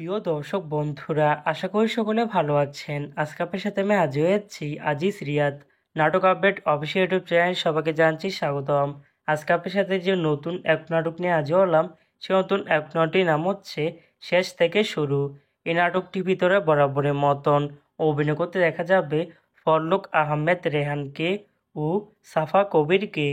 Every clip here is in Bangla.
প্রিয় দর্শক বন্ধুরা, আশা করি সকলে ভালো আছেন। আজকে আপনার সাথে আমি হাজির হয়েছি আজিজ রিয়াদ নাটক আপডেট অফিসিয়াল ইউটিউব চ্যানেল। সবাইকে জানছি স্বাগতম। আজকে আপনার সাথে যে নতুন এক নাটক নিয়ে হাজির হলাম, সে নতুন এক নাটকটির নাম হচ্ছে শেষ থেকে শুরু। এই নাটকটির ভিতরে বরাবরের মতন অভিনয় করতে দেখা যাবে ফরলুক আহমেদ রেহানকে ও সাফা কবিরকে।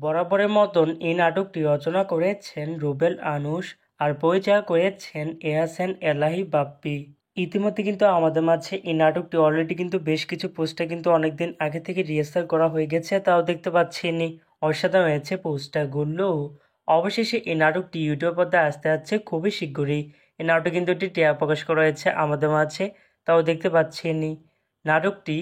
বরাবরের মতন এই নাটকটি রচনা করেছেন রুবেল আনুশ আর পরিচালনা করেছেন এহসান এলাহি বাপ্পি। ইতিমধ্যে কিন্তু আমাদের মাঝে এই নাটকটি অলরেডি কিন্তু বেশ কিছু পোস্টার কিন্তু অনেকদিন আগে থেকে রিহার্সাল করা হয়ে গেছে, তাও দেখতে পাচ্ছেনি। অসাধারণ হয়েছে পোস্টারগুলো। অবশেষে এই নাটকটি ইউটিউব পর্দায় আসতে যাচ্ছে খুবই শীঘ্রই। এই নাটকে কিন্তু একটি ট্রেলার প্রকাশ করা হয়েছে আমাদের মাঝে, তাও দেখতে পাচ্ছেনি। নাটকটি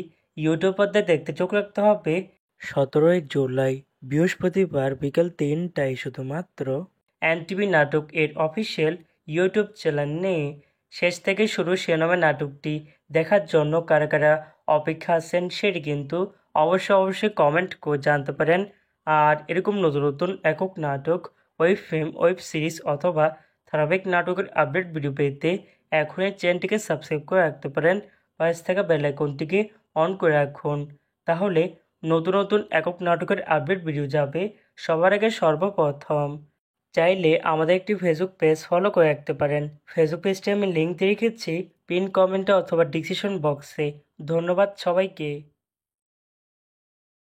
ইউটিউব পর্দায় দেখতে চোখ রাখতে হবে 17 জুলাই বৃহস্পতিবার বিকেল 3টায় শুধুমাত্র এনটিভি নাটক এর অফিসিয়াল ইউটিউব চ্যানেলে। শেষ থেকে শুরু শিরোনামে নাটকটি দেখার জন্য কারা কারা অপেক্ষা আছেন সেটি কিন্তু অবশ্যই কমেন্ট করে জানতে পারেন। আর এরকম নতুন নতুন একক নাটক, ওয়েব ফিল্ম, ওয়েব সিরিজ অথবা ধারাবাহিক নাটকের আপডেট ভিডিও পেতে এখনই চ্যানেলটিকে সাবস্ক্রাইব করে রাখতে পারেন। পাশে থাকা বেল আইকনটিকে অন করে রাখুন, তাহলে নতুন নতুন একক নাটকের আপডেট ভিডিও যাবে সবার আগে সর্বপ্রথম। চাইলে আমাদের একটি ফেসবুক পেজ ফলো করে রাখতে পারেন। ফেসবুক পেজটি আমি লিঙ্ক দিয়ে রেখেছি পিন কমেন্টে অথবা ডিসক্রিপশন বক্সে। ধন্যবাদ সবাইকে।